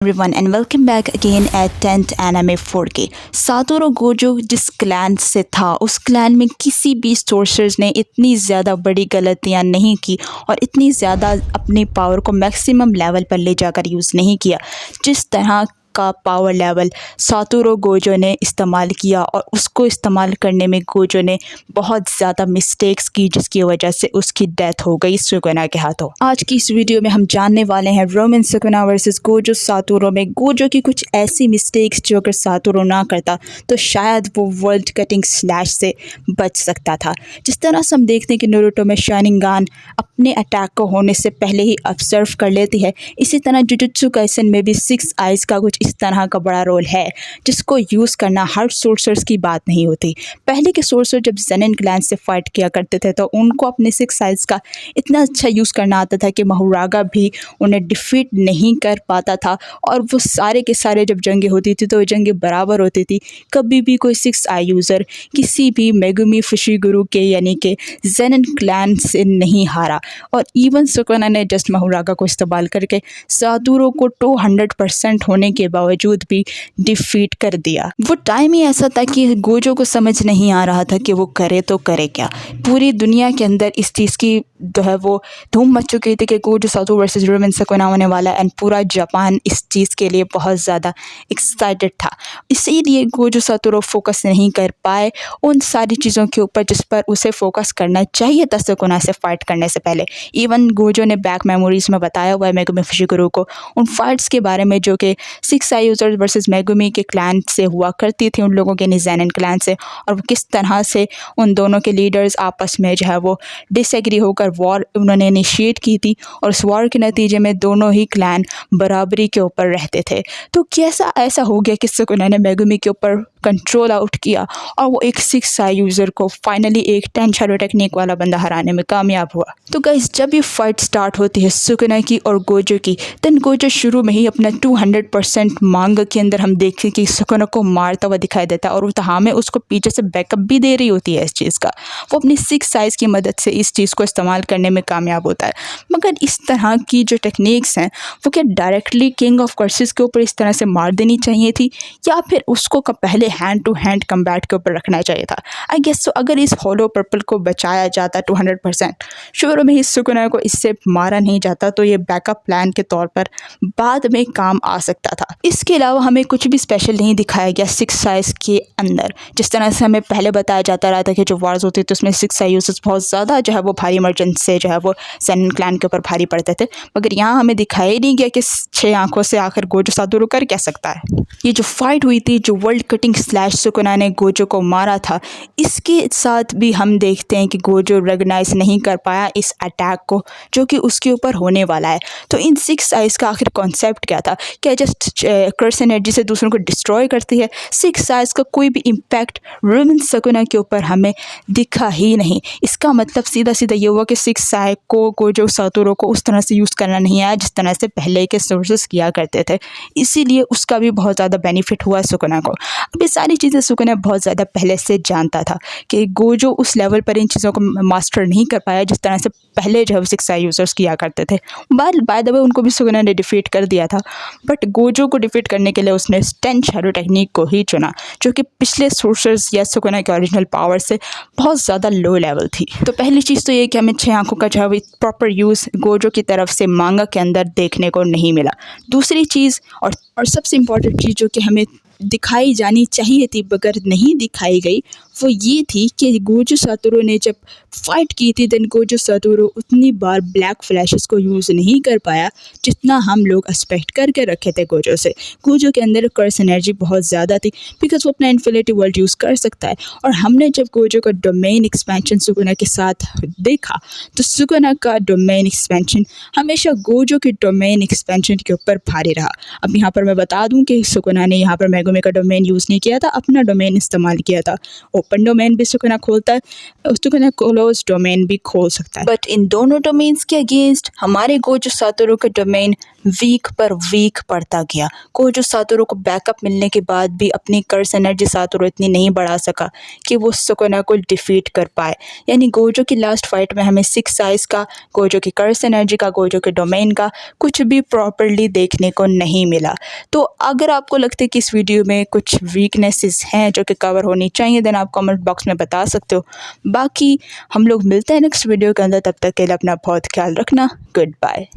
Everyone and welcome back again at 10th Anime 4K। Satoru Gojo जिस clan से था उस क्लैन में किसी भी सोर्सर्स ने इतनी ज़्यादा बड़ी गलतियां नहीं की और इतनी ज़्यादा अपनी पावर को मैक्सिमम लेवल पर ले जाकर यूज़ नहीं किया जिस तरह का पावर लेवल सातोरू गोजो ने इस्तेमाल किया। और उसको इस्तेमाल करने में गोजो ने बहुत ज़्यादा मिस्टेक्स की जिसकी वजह से उसकी डेथ हो गई सुकुना के हाथों। आज की इस वीडियो में हम जानने वाले हैं Ryomen Sukuna versus Gojo Satoru में गोजो की कुछ ऐसी मिस्टेक्स जो अगर सातोरू ना करता तो शायद वो वर्ल्ड कटिंग स्लैश से बच सकता था। जिस तरह से हम देखते हैं कि नारुतो में शारिंगान अपने अटैक को होने से पहले ही ऑब्जर्व कर लेती है, इसी तरह जुजुत्सु काइसेन में भी 6 आइज़ का कुछ इस तरह का बड़ा रोल है जिसको यूज़ करना हर सोर्सर्स की बात नहीं होती। पहले के सोर्सर जब ज़ेनिन क्लैन से फाइट किया करते थे तो उनको अपने 6 आइज़ का इतना अच्छा यूज़ करना आता था कि महारागा भी उन्हें डिफीट नहीं कर पाता था। और वो सारे के सारे जब जंगें होती थी तो वो जंगें बराबर होती थी। कभी भी कोई 6 आई यूज़र किसी भी मेगुमी फुशिगुरु के यानी कि ज़ेनिन क्लैन से नहीं हारा। और इवन सुकुना ने जस्ट महारागा को इस्तेमाल करके सातोरू को 200% होने के बावजूद भी डिफीट कर दिया। वो टाइम ही ऐसा था कि गोजो को समझ नहीं आ रहा था कि वो करे तो करे क्या। पूरी दुनिया के अंदर इस चीज़ की जो है वो धूम मच चुकी थी कि Gojo Satoru versus Ryomen Sukuna होने वाला है एंड पूरा जापान इस चीज़ के लिए बहुत ज़्यादा एक्साइटेड था। इसीलिए गोजो सातोरू फोकस नहीं कर पाए उन सारी चीज़ों के ऊपर जिस पर उसे फोकस करना चाहिए था सुकुना से फाइट करने से पहले। इवन गोजो ने बैक मेमोरीज में बताया हुआ है मेगुमी फुशिगुरु को उन फाइट्स के बारे में जो कि 6 आई यूज़र्स वर्सेस मेगुमी के क्लैन से हुआ करती थी, उन लोगों के ज़ेनिन क्लैन से, और वो किस तरह से उन दोनों के लीडर्स आपस में जो है वो डिसएग्री होकर वॉर उन्होंने इनिशिएट की थी और उस वॉर के नतीजे में दोनों ही क्लैन बराबरी के ऊपर रहते थे। तो कैसा ऐसा हो गया कि सुकुना ने मेगुमी के ऊपर कंट्रोल आउट किया और वो एक 6 आई यूज़र को फाइनली एक 10 शैडो टेक्निक वाला बंदा हराने में कामयाब हुआ। तो गाइस जब ये फाइट स्टार्ट होती है सुकुना की और गोजो की, देन गोजो शुरू में ही अपना 200% मांगा के अंदर हम देखते कि सुकुना को मारता हुआ दिखाई देता है और तहाँ में उसको पीछे से बैकअप भी दे रही होती है इस चीज़ का। वो अपनी 6 साइज़ की मदद से इस चीज़ को इस्तेमाल करने में कामयाब होता है। मगर इस तरह की जो टेक्निक्स हैं वो क्या डायरेक्टली किंग ऑफ कर्सेस के ऊपर इस तरह से मार देनी चाहिए थी या फिर उसको पहले हैंड टू हैंड कम्बैट के ऊपर रखना चाहिए था। आई गेस सो अगर इस होलो पर्पल को बचाया जाता 200%, शुरू में ही सुकुना को इससे मारा नहीं जाता तो ये बैकअप प्लान के तौर पर बाद में काम आ सकता था। इसके अलावा हमें कुछ भी स्पेशल नहीं दिखाया गया 6 साइज़ के अंदर। जिस तरह से हमें पहले बताया जाता रहा था कि जो वार्स होती थी उसमें 6 आई यूज़र्स बहुत ज़्यादा जो है वो भारी मर्चेंट से जो है वो ज़ेनिन क्लैन के ऊपर भारी पड़ते थे, मगर यहाँ हमें दिखाया ही नहीं गया कि 6 आंखों से आखिर गोजो सातोरू कर क्या सकता है। ये जो फाइट हुई थी, जो वर्ल्ड कटिंग स्लैश सुकुना ने गोजो को मारा था, इसके साथ भी हम देखते हैं कि गोजो रिकॉग्नाइज नहीं कर पाया इस अटैक को जो कि उसके ऊपर होने वाला है। तो इन 6 आइज़ का आखिर कॉन्सेप्ट क्या था? क्या जस्ट कर्स एनर्जी से दूसरों को डिस्ट्रॉय करती है? 6 आइज़ का कोई भी इम्पैक्ट रोमिन सुकुना के ऊपर हमें दिखा ही नहीं। इसका मतलब सीधा सीधा ये हुआ कि 6 आई को गोजो सातोरू को उस तरह से यूज़ करना नहीं आया जिस तरह से पहले के सोर्सेस किया करते थे, इसीलिए उसका भी बहुत ज़्यादा बेनिफिट हुआ सुकुना को। अब ये सारी चीज़ें सुकुना बहुत ज़्यादा पहले से जानता था कि गोजो उस लेवल पर इन चीज़ों को मास्टर नहीं कर पाया जिस तरह से पहले जो है 6 आई यूज़र्स किया करते थे। बाय द वे उनको भी सुकुना ने डिफीट कर दिया था, बट गोजो को डिफीट करने के लिए उसने 10 शैडो टेक्निक को ही चुना जो कि पिछले सोर्सर्स या सुकुना के ओरिजिनल पावर से बहुत ज़्यादा लो लेवल थी। तो पहली चीज़ तो ये कि हमें 6 आंखों का जो है प्रॉपर यूज़ गोजो की तरफ से मांगा के अंदर देखने को नहीं मिला। दूसरी चीज़ और सबसे इम्पॉर्टेंट चीज़ जो कि हमें दिखाई जानी चाहिए थी मगर नहीं दिखाई गई वो ये थी कि गोजो सातोरू ने जब फाइट की थी देन गोजो सातोरू उतनी बार ब्लैक फ्लैशेस को यूज़ नहीं कर पाया जितना हम लोग एक्सपेक्ट करके रखे थे गोजो से। गोजो के अंदर कर्स एनर्जी बहुत ज़्यादा थी बिकॉज वो अपना इन्फिनिटी वर्ल्ड यूज़ कर सकता है। और हमने जब गोजो का डोमेन एक्सपेंशन सुकुना के साथ देखा तो सुकुना का डोमेन एक्सपेंशन हमेशा गोजो के डोमेन एक्सपेंशन के ऊपर भारी रहा। अब यहाँ पर मैं बता दूँ कि सुकुना ने यहाँ पर मेगुमी का डोमेन यूज़ नहीं किया था, अपना डोमेन इस्तेमाल किया था। ओपन डोमेन भी सुकुना खोलता है, सुकुना क्लोज डोमेन भी खोल सकता है, बट इन दोनों डोमेन्स के अगेंस्ट हमारे गोजो सातोरू का डोमेन वीक पर वीक पड़ता गया। गोजो सातोरू को बैकअप मिलने के बाद भी अपनी कर्स एनर्जी सातोरू इतनी नहीं बढ़ा सका कि वो सुकुना को डिफीट कर पाए। यानी गोजो की लास्ट फाइट में हमें 6 आइज़ का, गोजो की कर्स एनर्जी का, गोजो के डोमेन का कुछ भी प्रॉपर्ली देखने को नहीं मिला। तो अगर आपको लगता है कि इस वीडियो में कुछ वीकनेसेस हैं जो कि कवर होनी चाहिए, देन आप कमेंट बॉक्स में बता सकते हो। बाकी हम लोग मिलते हैं नेक्स्ट वीडियो के अंदर, तब तक के लिए अपना बहुत ख्याल रखना। Good bye.